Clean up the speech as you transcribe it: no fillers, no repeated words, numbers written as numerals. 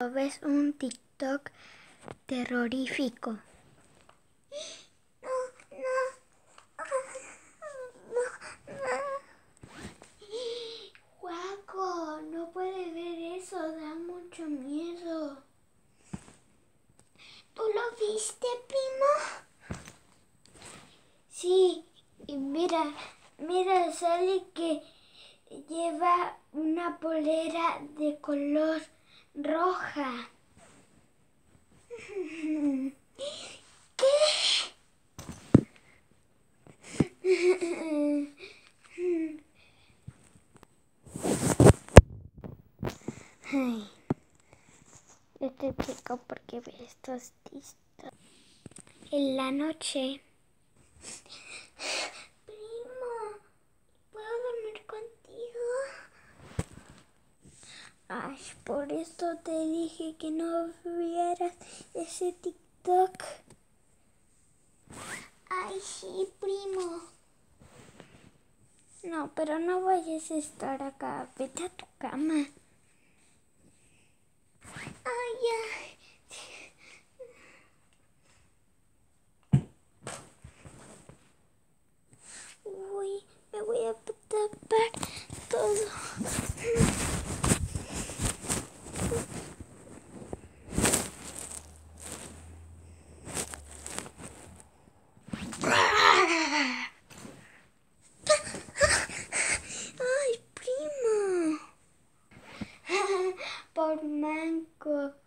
Ves un TikTok terrorífico. Guaco, no puedes ver eso, da mucho miedo. ¿Tú lo viste, primo? Sí, y mira, sale que lleva una polera de color roja. ¿Qué? Ay, este chico, ¿por qué ve estos TikTok? En la noche. Primo, ¿puedo dormir contigo? Ay, por eso te dije que no vieras ese TikTok. Ay, sí, primo. No, pero no vayas a estar acá. Vete a tu cama. Ay, ya. Uy, me voy a tapar todo. Ay, primo. Por manco.